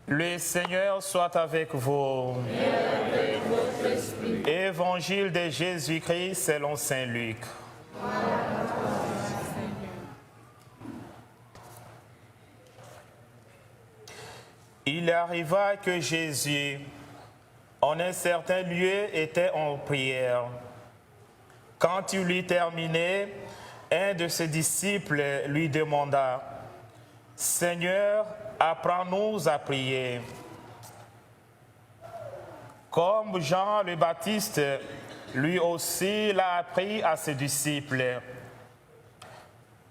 Le Seigneur soit avec vous. Et avec votre esprit. Évangile de Jésus-Christ selon saint Luc. Il arriva que Jésus, en un certain lieu, était en prière. Quand il eut terminé, un de ses disciples lui demanda, « Seigneur, apprends-nous à prier. » Comme Jean le Baptiste, lui aussi l'a appris à ses disciples.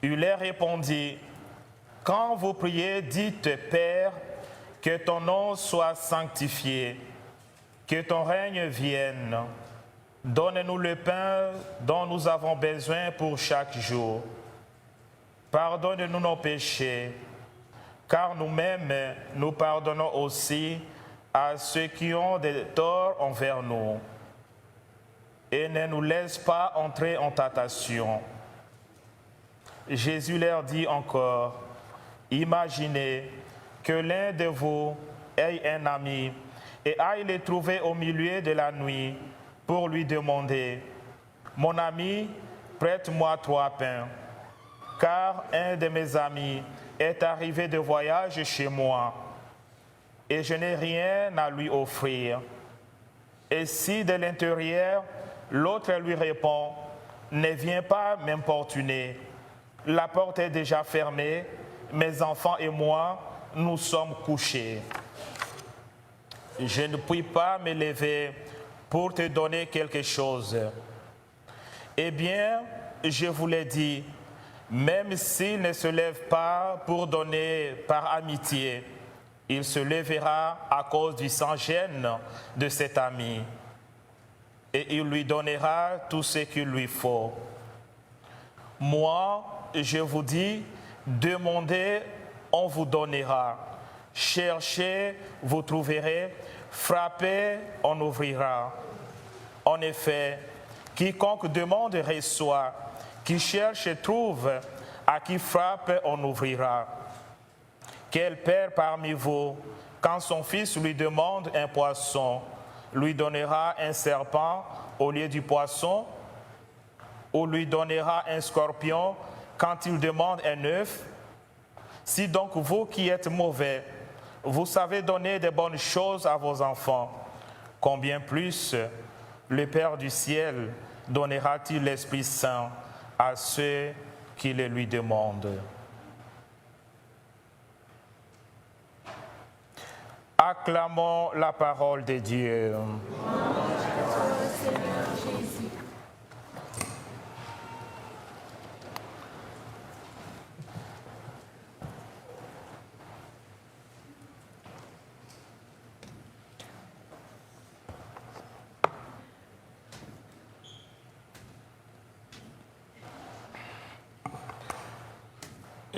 Il leur répondit, « Quand vous priez, dites, Père, que ton nom soit sanctifié, que ton règne vienne. Donne-nous le pain dont nous avons besoin pour chaque jour. Pardonne-nous nos péchés, car nous-mêmes, nous pardonnons aussi à ceux qui ont des torts envers nous. Et ne nous laisse pas entrer en tentation. » Jésus leur dit encore, « Imaginez que l'un de vous ait un ami et aille le trouver au milieu de la nuit pour lui demander, « Mon ami, prête-moi 3 pains, car un de mes amis est arrivé de voyage chez moi et je n'ai rien à lui offrir. » Et si de l'intérieur, l'autre lui répond, « Ne viens pas m'importuner, la porte est déjà fermée, mes enfants et moi, nous sommes couchés. Je ne puis pas me lever pour te donner quelque chose. » Eh bien, je vous l'ai dit, même s'il ne se lève pas pour donner par amitié, il se lèvera à cause du sans-gêne de cet ami, et il lui donnera tout ce qu'il lui faut. Moi, je vous dis, demandez, on vous donnera. Cherchez, vous trouverez. Frappez, on ouvrira. En effet, quiconque demande reçoit. Qui cherche trouve. À qui frappe, on ouvrira. Quel père parmi vous, quand son fils lui demande un poisson, lui donnera un serpent au lieu du poisson? Ou lui donnera un scorpion quand il demande un œuf? Si donc vous qui êtes mauvais, vous savez donner de bonnes choses à vos enfants, combien plus le Père du ciel donnera-t-il l'Esprit Saint à ceux qui le lui demandent? Acclamons la parole de Dieu.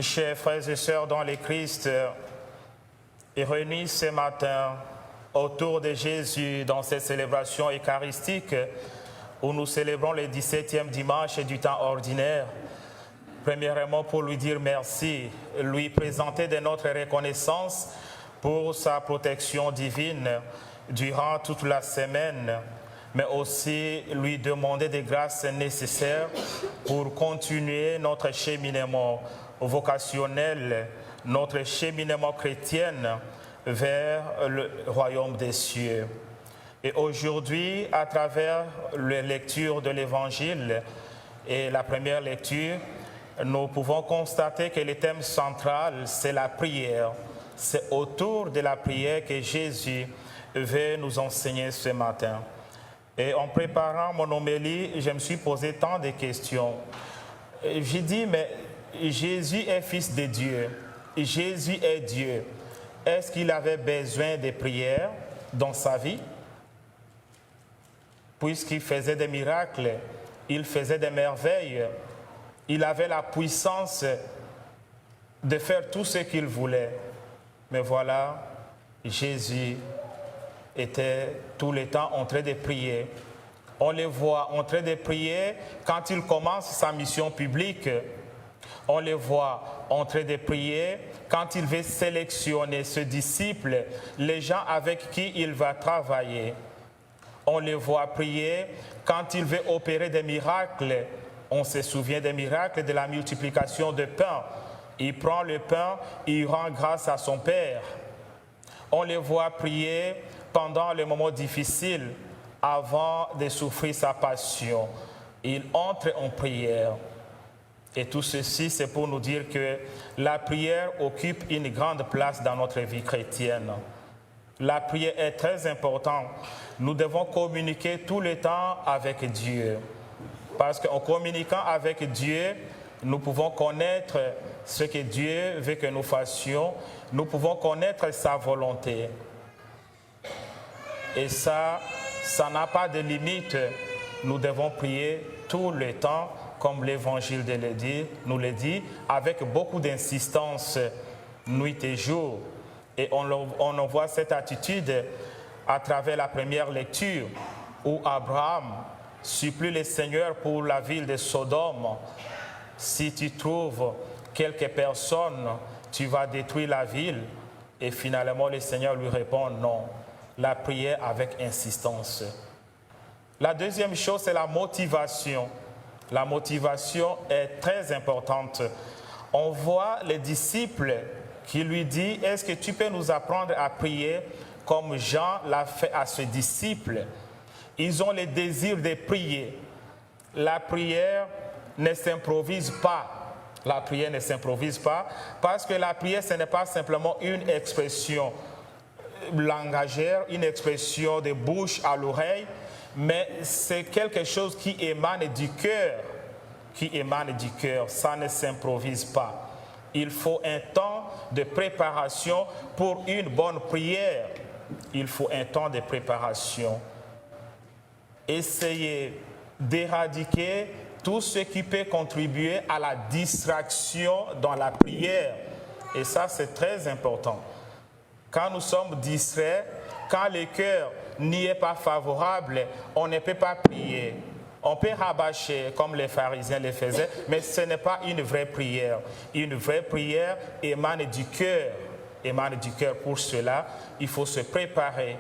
Chers frères et sœurs dans le Christ, réunis ce matin autour de Jésus dans cette célébration eucharistique où nous célébrons le 17e dimanche du temps ordinaire, premièrement pour lui dire merci, lui présenter de notre reconnaissance pour sa protection divine durant toute la semaine, mais aussi lui demander des grâces nécessaires pour continuer notre cheminement vocationnel, notre cheminement chrétien vers le royaume des cieux. Et aujourd'hui, à travers la lecture de l'Évangile et la première lecture, nous pouvons constater que le thème central, c'est la prière. C'est autour de la prière que Jésus veut nous enseigner ce matin. Et en préparant mon homélie, je me suis posé tant de questions. J'ai dit, mais Jésus est fils de Dieu. Jésus est Dieu. Est-ce qu'il avait besoin de prière dans sa vie? Puisqu'il faisait des miracles, il faisait des merveilles, il avait la puissance de faire tout ce qu'il voulait. Mais voilà, Jésus était tout le temps en train de prier. On le voit en train de prier quand il commence sa mission publique. On les voit en train de prier quand il veut sélectionner ce disciple, les gens avec qui il va travailler. On les voit prier quand il veut opérer des miracles. On se souvient des miracles de la multiplication de pain. Il prend le pain, il rend grâce à son Père. On les voit prier pendant les moments difficiles, avant de souffrir sa passion. Il entre en prière. Et tout ceci, c'est pour nous dire que la prière occupe une grande place dans notre vie chrétienne. La prière est très importante. Nous devons communiquer tout le temps avec Dieu. Parce qu'en communiquant avec Dieu, nous pouvons connaître ce que Dieu veut que nous fassions. Nous pouvons connaître sa volonté. Et ça n'a pas de limite. Nous devons prier tout le temps, comme l'Évangile nous le dit, avec beaucoup d'insistance, nuit et jour. Et on en voit cette attitude à travers la première lecture, où Abraham supplie le Seigneur pour la ville de Sodome. Si tu trouves quelques personnes, tu vas détruire la ville. Et finalement, le Seigneur lui répond non. La prière avec insistance. La deuxième chose, c'est la motivation. La motivation est très importante. On voit les disciples qui lui disent, est-ce que tu peux nous apprendre à prier comme Jean l'a fait à ses disciples? Ils ont le désir de prier. La prière ne s'improvise pas. La prière ne s'improvise pas parce que la prière, ce n'est pas simplement une expression langagère, une expression de bouche à l'oreille, mais c'est quelque chose qui émane du cœur. Qui émane du cœur. Ça ne s'improvise pas. Il faut un temps de préparation pour une bonne prière. Il faut un temps de préparation. Essayez d'éradiquer tout ce qui peut contribuer à la distraction dans la prière. Et ça, c'est très important. Quand nous sommes distraits, quand le cœur n'y est pas favorable, on ne peut pas prier. On peut rabâcher comme les pharisiens le faisaient, mais ce n'est pas une vraie prière. Une vraie prière émane du cœur. Émane du cœur. Pour cela, il faut se préparer.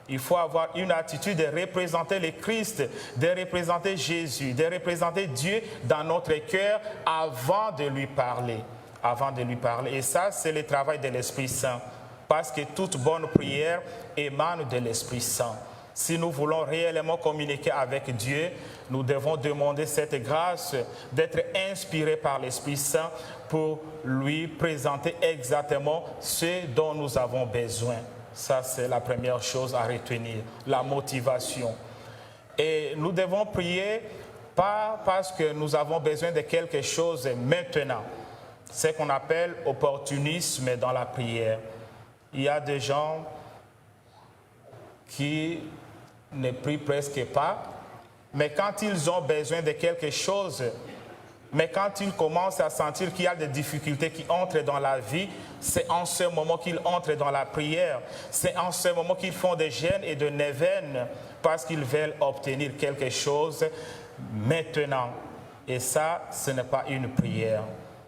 Il faut avoir une attitude de représenter le Christ, de représenter Jésus, de représenter Dieu dans notre cœur avant de lui parler. Avant de lui parler. Et ça, c'est le travail de l'Esprit Saint. Parce que toute bonne prière émane de l'Esprit Saint. Si nous voulons réellement communiquer avec Dieu, nous devons demander cette grâce d'être inspirés par l'Esprit Saint pour lui présenter exactement ce dont nous avons besoin. Ça, c'est la première chose à retenir, la motivation. Et nous devons prier pas parce que nous avons besoin de quelque chose maintenant. C'est ce qu'on appelle opportunisme dans la prière. Il y a des gens qui ne prient presque pas, mais quand ils ont besoin de quelque chose, mais quand ils commencent à sentir qu'il y a des difficultés qui entrent dans la vie, c'est en ce moment qu'ils entrent dans la prière. C'est en ce moment qu'ils font des jeûnes et des neuvaines parce qu'ils veulent obtenir quelque chose maintenant. Et ça, ce n'est pas une prière.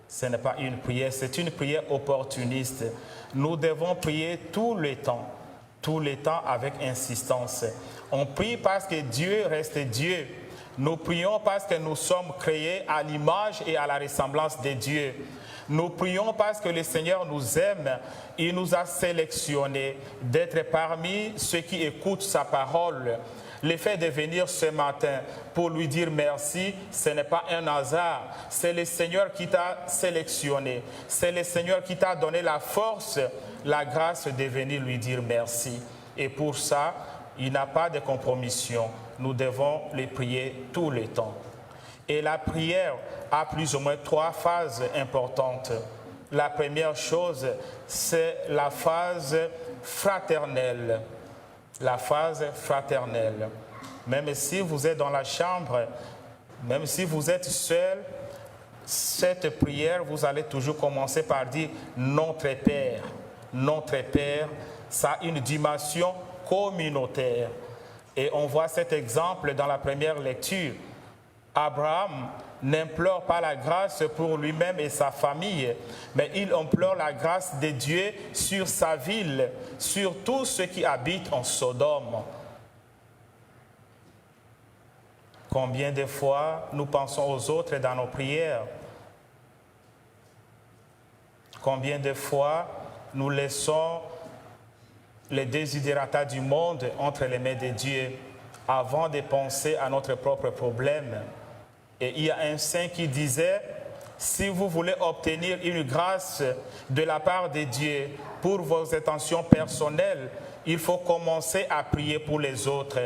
Ce n'est pas une prière, c'est une prière opportuniste. Nous devons prier tout le temps avec insistance. On prie parce que Dieu reste Dieu. Nous prions parce que nous sommes créés à l'image et à la ressemblance de Dieu. Nous prions parce que le Seigneur nous aime. Il nous a sélectionnés d'être parmi ceux qui écoutent sa parole. Le fait de venir ce matin pour lui dire merci, ce n'est pas un hasard. C'est le Seigneur qui t'a sélectionné. C'est le Seigneur qui t'a donné la force, la grâce de venir lui dire merci. Et pour ça, il n'a pas de compromission. Nous devons les prier tout le temps. Et la prière a plus ou moins 3 phases importantes. La première chose, c'est la phase fraternelle. La phase fraternelle. Même si vous êtes dans la chambre, même si vous êtes seul, cette prière, vous allez toujours commencer par dire « Notre Père ». Notre Père, ça a une dimension communautaire. Et on voit cet exemple dans la première lecture. Abraham n'implore pas la grâce pour lui-même et sa famille, mais il implore la grâce de Dieu sur sa ville, sur tous ceux qui habitent en Sodome. Combien de fois nous pensons aux autres dans nos prières? Combien de fois nous laissons les desiderata du monde entre les mains de Dieu avant de penser à notre propre problème? Et il y a un saint qui disait, si vous voulez obtenir une grâce de la part de Dieu pour vos intentions personnelles, il faut commencer à prier pour les autres.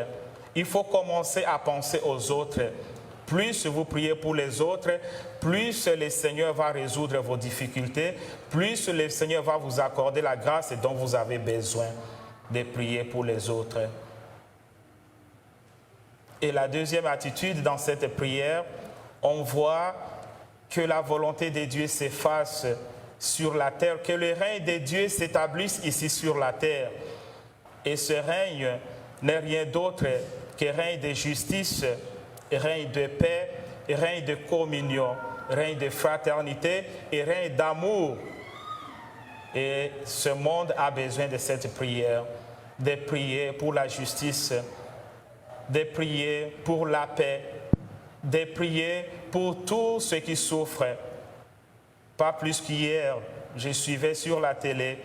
Il faut commencer à penser aux autres. Plus vous priez pour les autres, plus le Seigneur va résoudre vos difficultés, plus le Seigneur va vous accorder la grâce dont vous avez besoin de prier pour les autres. Et la deuxième attitude dans cette prière, on voit que la volonté de Dieu s'efface sur la terre, que le règne de Dieu s'établisse ici sur la terre. Et ce règne n'est rien d'autre que règne de justice, règne de paix, règne de communion, règne de fraternité et règne d'amour. Et ce monde a besoin de cette prière, de prier pour la justice, de prier pour la paix, de prier pour tous ceux qui souffrent. Pas plus qu'hier, je suivais sur la télé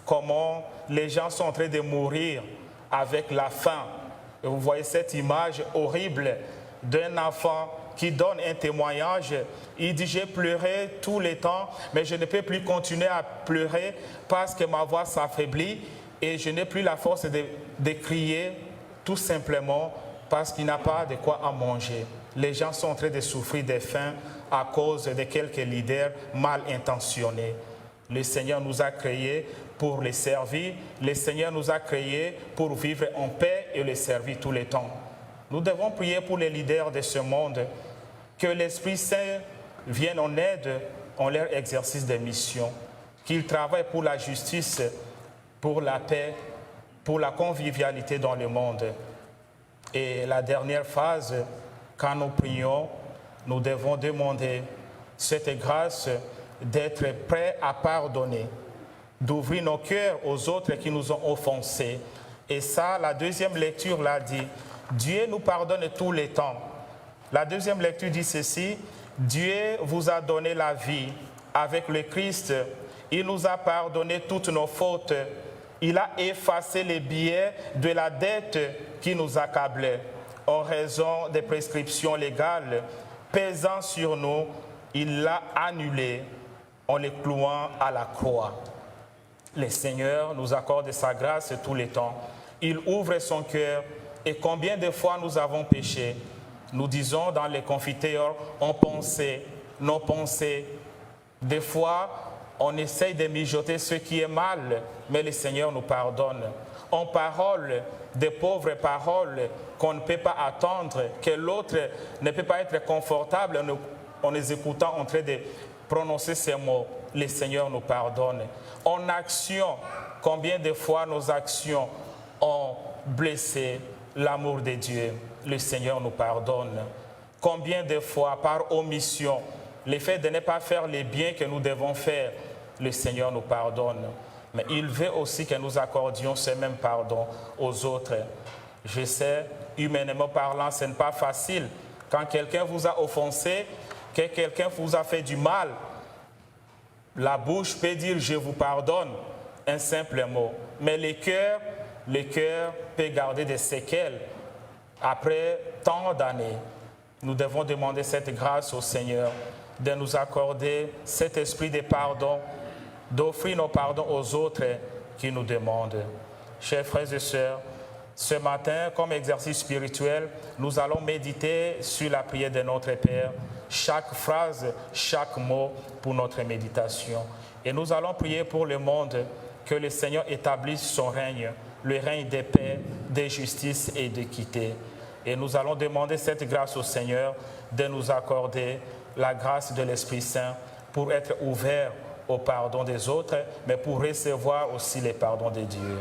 comment les gens sont en train de mourir avec la faim. Et vous voyez cette image horrible d'un enfant qui donne un témoignage. Il dit, j'ai pleuré tout le temps, mais je ne peux plus continuer à pleurer parce que ma voix s'affaiblit et je n'ai plus la force de crier, tout simplement parce qu'il n'a pas de quoi à manger. Les gens sont en train de souffrir de faim à cause de quelques leaders mal intentionnés. Le Seigneur nous a créés pour les servir. Le Seigneur nous a créés pour vivre en paix et le servir tout le temps. Nous devons prier pour les leaders de ce monde, que l'Esprit Saint vienne en aide en leur exercice de mission, qu'ils travaillent pour la justice, pour la paix, pour la convivialité dans le monde. Et la dernière phase, quand nous prions, nous devons demander cette grâce d'être prêts à pardonner, d'ouvrir nos cœurs aux autres qui nous ont offensés. Et ça, la deuxième lecture l'a dit, Dieu nous pardonne tout le temps. La deuxième lecture dit ceci, Dieu vous a donné la vie avec le Christ. Il nous a pardonné toutes nos fautes. Il a effacé les billets de la dette qui nous accablait. En raison des prescriptions légales pesant sur nous, il l'a annulé en les clouant à la croix. Le Seigneur nous accorde sa grâce tout le temps. Il ouvre son cœur. Et combien de fois nous avons péché? Nous disons dans les confiteors, on pensait, nos pensées. Des fois, on essaye de mijoter ce qui est mal, mais le Seigneur nous pardonne. En paroles, des pauvres paroles qu'on ne peut pas attendre, que l'autre ne peut pas être confortable en les écoutant en train de prononcer ces mots. Le Seigneur nous pardonne. En action, combien de fois nos actions ont blessé l'amour de Dieu? Le Seigneur nous pardonne. Combien de fois, par omission, le fait de ne pas faire les biens que nous devons faire, le Seigneur nous pardonne. Mais il veut aussi que nous accordions ce même pardon aux autres. Je sais, humainement parlant, ce n'est pas facile. Quand quelqu'un vous a offensé, que quelqu'un vous a fait du mal, la bouche peut dire « je vous pardonne », un simple mot. Mais le cœur peut garder des séquelles. Après tant d'années, nous devons demander cette grâce au Seigneur de nous accorder cet esprit de pardon, d'offrir nos pardons aux autres qui nous demandent. Chers frères et sœurs, ce matin, comme exercice spirituel, nous allons méditer sur la prière de notre Père, chaque phrase, chaque mot pour notre méditation. Et nous allons prier pour le monde, que le Seigneur établisse son règne, le règne de paix, de justice et d'équité. Et nous allons demander cette grâce au Seigneur de nous accorder la grâce de l'Esprit Saint pour être ouverts au pardon des autres, mais pour recevoir aussi le pardon de Dieu.